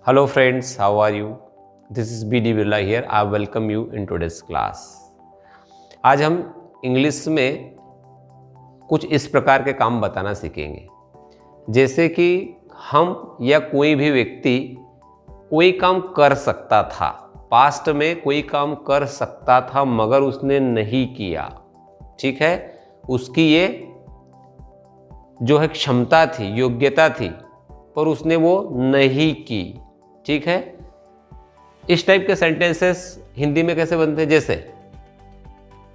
Hello friends, how are you? This is B.D. Birla here. I welcome you in today's class. आज हम English में कुछ इस प्रकार के काम बताना सीखेंगे, जैसे कि हम या कोई भी व्यक्ति कोई काम कर सकता था, पास्ट में कोई काम कर सकता था मगर उसने नहीं किया। ठीक है, उसकी ये जो है क्षमता थी, योग्यता थी, पर उसने वो नहीं की। ठीक है, इस टाइप के सेंटेंसेस हिंदी में कैसे बनते हैं? जैसे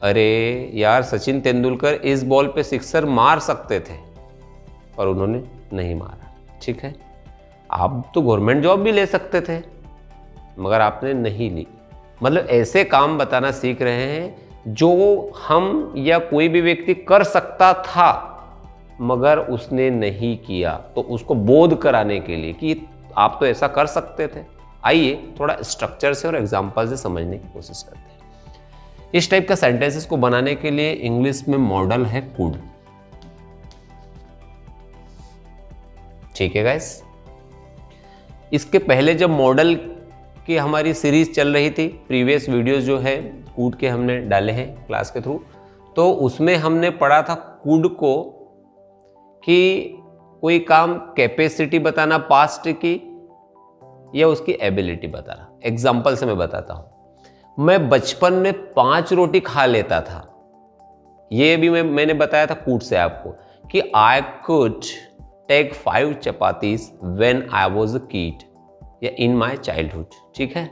अरे यार, सचिन तेंदुलकर इस बॉल पे सिक्सर मार सकते थे पर उन्होंने नहीं मारा। ठीक है, आप तो गवर्नमेंट जॉब भी ले सकते थे मगर आपने नहीं ली। मतलब ऐसे काम बताना सीख रहे हैं जो हम या कोई भी व्यक्ति कर सकता था मगर उसने नहीं किया, तो उसको बोध कराने के लिए कि आप तो ऐसा कर सकते थे। आइए थोड़ा स्ट्रक्चर से और एग्जांपल से समझने की कोशिश करते हैं। इस टाइप का सेंटेंसेस को बनाने के लिए इंग्लिश में मॉडल है कुड। ठीक है गाइस, इसके पहले जब मॉडल की हमारी सीरीज चल रही थी, प्रीवियस वीडियोस जो है कुड के हमने डाले हैं क्लास के थ्रू, तो उसमें हमने पढ़ा था कुड को कि कोई काम कैपेसिटी बताना पास्ट की या उसकी एबिलिटी बताना। एग्जाम्पल से मैं बताता हूं। मैं बचपन में 5 रोटी खा लेता था, ये भी मैंने बताया था कुड से आपको कि I could take 5 chapatis when I was a kid या इन माय चाइल्डहुड। ठीक है,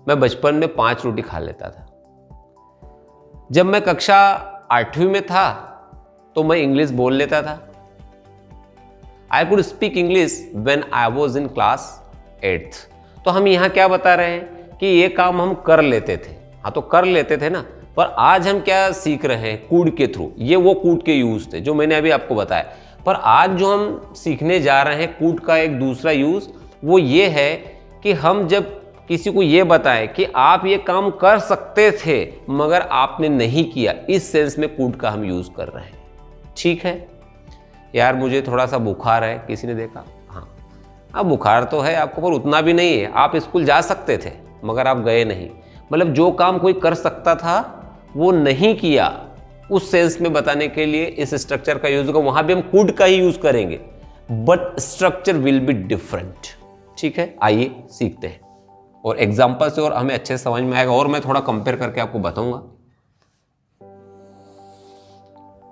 मैं बचपन में 5 रोटी खा लेता था। जब मैं कक्षा 8वीं में था तो मैं इंग्लिश बोल लेता था। I could speak English when I was in class 8th। तो हम यहाँ क्या बता रहे हैं कि ये काम हम कर लेते थे। हाँ, तो कर लेते थे ना, पर आज हम क्या सीख रहे हैं कुड के थ्रू। ये वो कुड के यूज थे जो मैंने अभी आपको बताया, पर आज जो हम सीखने जा रहे हैं कुड का एक दूसरा यूज, वो ये है कि हम जब किसी को ये बताएं कि आप ये काम कर सकते थे मगर आपने नहीं किया, इस सेंस में कुड का हम यूज कर रहे हैं। ठीक है यार, मुझे थोड़ा सा बुखार है, किसी ने देखा? हाँ, अब बुखार तो है आपको पर उतना भी नहीं है। आप स्कूल जा सकते थे मगर आप गए नहीं। मतलब जो काम कोई कर सकता था वो नहीं किया, उस सेंस में बताने के लिए इस स्ट्रक्चर का यूज होगा। वहां भी हम कुड का ही यूज करेंगे but structure will be different. ठीक है, आइए सीखते हैं और एग्जाम्पल से और हमें अच्छे से समझ में आएगा और मैं थोड़ा कंपेयर करके आपको बताऊंगा।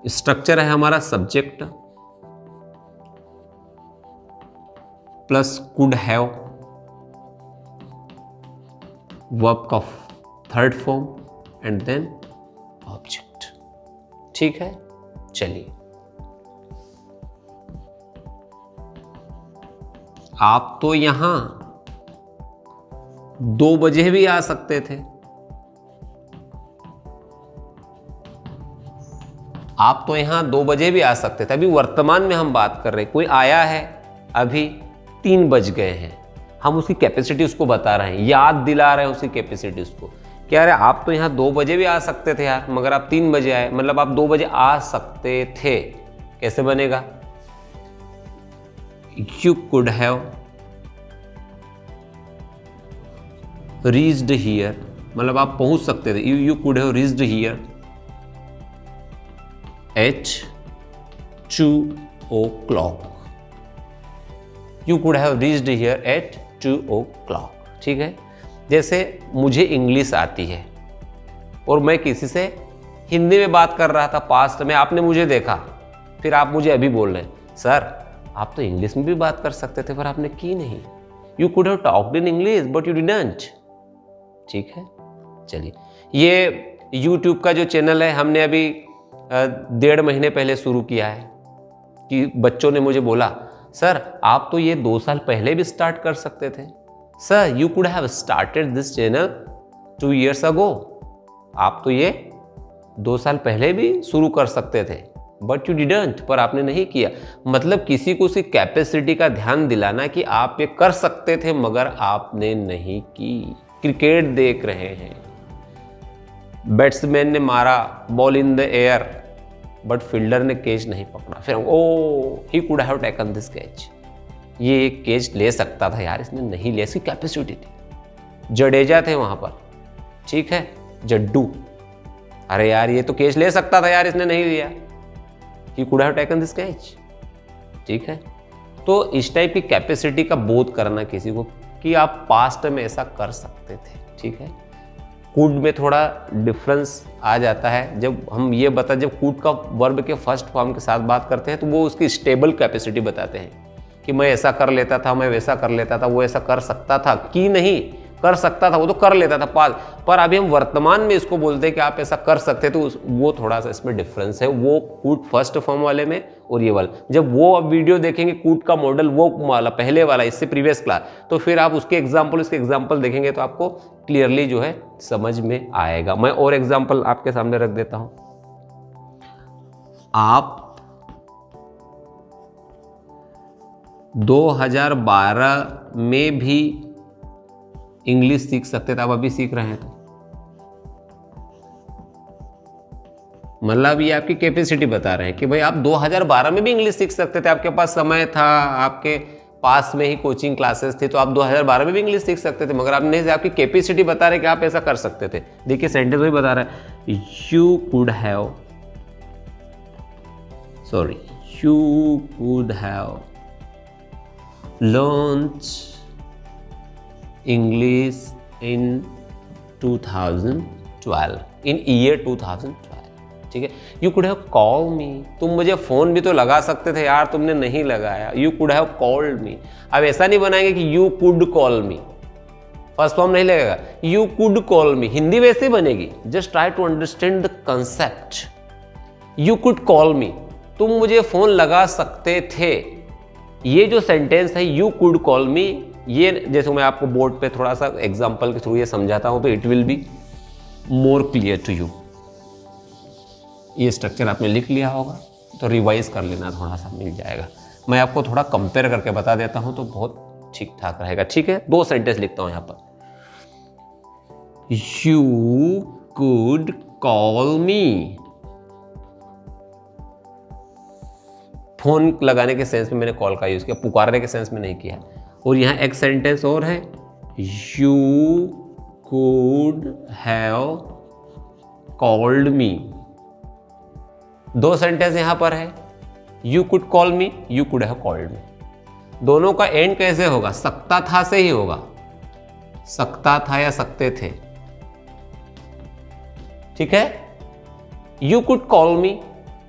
स्ट्रक्चर है हमारा subject plus could have, verb का 3rd form and then object. ठीक है, चलिए आप तो यहां 2 बजे भी आ सकते थे। आप तो यहां 2 बजे भी आ सकते थे। अभी वर्तमान में हम बात कर रहे हैं, कोई आया है, अभी 3 बज गए हैं, हम उसकी कैपेसिटी उसको बता रहे हैं, याद दिला रहे हैं उसकी कैपेसिटी उसको। क्या रहे, आप तो यहाँ 2 बजे भी आ सकते थे यार मगर आप 3 बजे आए, मतलब आप 2 बजे आ सकते थे। कैसे बनेगा? You could have reached here, मतलब आप पहुंच सकते थे। You could have reached here eight 2 o'clock। You could have reached here at 2 o'clock। ठीक है, जैसे मुझे इंग्लिश आती है और मैं किसी से हिंदी में बात कर रहा था पास्ट में, आपने मुझे देखा, फिर आप मुझे अभी बोल रहे हैं सर आप तो इंग्लिश में भी बात कर सकते थे पर आपने की नहीं। You could have talked in English but you didn't। ठीक है, चलिए ये YouTube का जो चैनल है हमने अभी 1.5 महीने पहले शुरू किया है कि बच्चों ने मुझे बोला सर आप तो ये 2 साल पहले भी स्टार्ट कर सकते थे। Sir you could have started this channel 2 years ago। आप तो ये 2 साल पहले भी शुरू कर सकते थे बट यू डिडंट, पर आपने नहीं किया। मतलब किसी को उसकी कैपेसिटी का ध्यान दिलाना कि आप ये कर सकते थे मगर आपने नहीं की। क्रिकेट देख रहे हैं, बैट्समैन ने मारा ball in the air but fielder ने कैच नहीं पकड़ा, फिर oh he could have taken this catch. ये एक कैच ले सकता था यार, इसने नहीं लिया, इसकी कैपेसिटी थी। जडेजा थे वहाँ पर, ठीक है, जड्डू, अरे यार ये तो कैच ले सकता था यार, इसने नहीं लिया। ही could have taken this catch, ठीक है। तो इस टाइप की कैपेसिटी का बोध करना किसी को कि आप पास्ट में ऐसा कर सकते थे, ठीक है। कुड में थोड़ा डिफरेंस आ जाता है जब हम ये जब कुड का वर्ब के फर्स्ट फॉर्म के साथ बात करते हैं तो वो उसकी स्टेबल कैपेसिटी बताते हैं कि मैं ऐसा कर लेता था, मैं वैसा कर लेता था, वो ऐसा कर सकता था कि नहीं कर सकता था, वो तो कर लेता था पास, पर अभी हम वर्तमान में इसको बोलते हैं कि आप ऐसा कर सकते, तो वो थोड़ा सा इसमें डिफरेंस है, वो कूड फर्स्ट फॉर्म वाले में और ये वाला। जब वो अब वीडियो देखेंगे कूड का मॉडल वो वाला पहले वाला इससे प्रीवियस क्लास, तो फिर आप उसके एग्जाम्पल देखेंगे तो आपको क्लियरली जो है समझ में आएगा। मैं और एग्जाम्पल आपके सामने रख देता हूं। आप 2012 में भी इंग्लिश सीख सकते थे, आप अभी सीख रहे हैं तो मतलब ये आपकी कैपेसिटी बता रहे हैं कि भाई आप 2012 में भी इंग्लिश सीख सकते थे, आपके पास समय था, आपके पास में ही कोचिंग क्लासेस थी, तो आप 2012 में भी इंग्लिश सीख सकते थे, मगर आप नहीं, आपकी कैपेसिटी बता रहे कि आप ऐसा कर सकते थे। देखिए सेंटेंस वही बता रहा है, you could have learned English in 2012, in year 2012, ठीक है। You could have called me, तुम मुझे फोन भी तो लगा सकते थे यार, तुमने नहीं लगाया। You could have called me, अब ऐसा नहीं बनाएंगे कि you could call me, first form नहीं लगेगा, You could call me, Hindi वैसे ही बनेगी। Just try to understand the concept, You could call me, तुम मुझे फोन लगा सकते थे। ये जो सेंटेंस है यू कुड कॉल मी, ये जैसे मैं आपको बोर्ड पे थोड़ा सा एग्जांपल के थ्रू ये समझाता हूं तो it will be more clear to you. ये स्ट्रक्चर आपने लिख लिया होगा तो रिवाइज कर लेना, थोड़ा सा मिल जाएगा। मैं आपको थोड़ा कंपेयर करके बता देता हूं तो बहुत ठीक ठाक रहेगा, ठीक है। 2 सेंटेंस लिखता हूं यहां पर, you could call me, phone लगाने के सेंस में मैंने कॉल का यूज किया, पुकारने के सेंस में नहीं किया। और यहां एक सेंटेंस और है, you could have called me. 2 sentence यहां पर है, you could call me, you could have called me. दोनों का एंड कैसे होगा? सकता था से ही होगा, सकता था या सकते थे, ठीक है। यू कुड कॉल मी,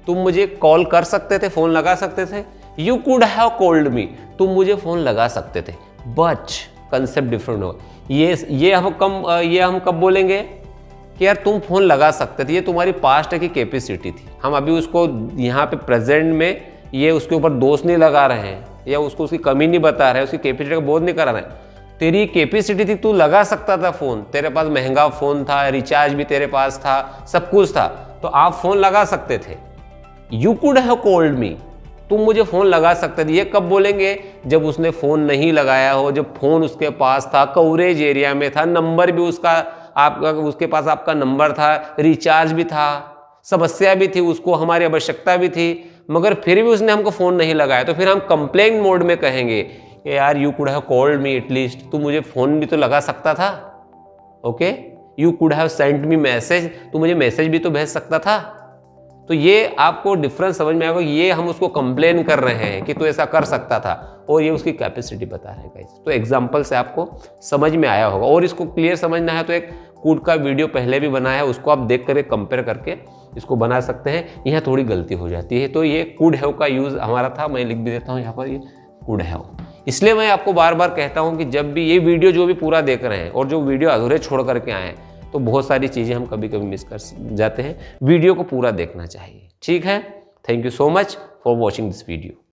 तुम मुझे कॉल कर सकते थे, फोन लगा सकते थे। You could have called me, तुम मुझे फोन लगा सकते थे, बट कंसेप्ट डिफरेंट होगा। ये हम कब बोलेंगे कि यार तुम फोन लगा सकते थे, ये तुम्हारी पास्ट की कैपेसिटी थी। हम अभी उसको यहाँ पे प्रेजेंट में ये उसके ऊपर दोष नहीं लगा रहे हैं या उसको उसकी कमी नहीं बता रहे हैं, उसकी कैपेसिटी का बोध नहीं करा रहे हैं। तेरी कैपेसिटी थी, तू लगा सकता था फोन, तेरे पास महंगा फोन था, रिचार्ज भी तेरे पास था, सब कुछ था, तो आप फोन लगा सकते थे। You could have called me, तुम मुझे फोन लगा सकते थे। ये कब बोलेंगे? जब उसने फोन नहीं लगाया हो, जब फोन उसके पास था, कवरेज एरिया में था, नंबर भी उसके पास आपका नंबर था, रिचार्ज भी था, समस्या भी थी, उसको हमारी आवश्यकता भी थी, मगर फिर भी उसने हमको फोन नहीं लगाया, तो फिर हम कंप्लेन मोड में कहेंगे कि यार you could have called me at least, तू मुझे फोन भी तो लगा सकता था। Okay, you could have sent me message, तू मुझे मैसेज भी तो भेज सकता था। तो ये आपको डिफरेंस समझ में आएगा, ये हम उसको कंप्लेन कर रहे हैं कि तू ऐसा कर सकता था, और ये उसकी कैपेसिटी बता रहे हैं। तो एग्जांपल से आपको समझ में आया होगा, और इसको क्लियर समझना है तो एक कूड का वीडियो पहले भी बनाया है, उसको आप देख कर कंपेयर करके इसको बना सकते हैं। यहाँ थोड़ी गलती हो जाती है, तो ये कुड हैव का यूज हमारा था, मैं लिख भी देता हूँ यहाँ पर, ये कुड हैव। इसलिए मैं आपको बार बार कहता हूँ कि जब भी ये वीडियो जो भी पूरा देख रहे हैं और जो वीडियो अधूरे छोड़ करके आए हैं, तो बहुत सारी चीज़ें हम कभी कभी मिस कर जाते हैं। वीडियो को पूरा देखना चाहिए, ठीक है। Thank you so much for watching this video.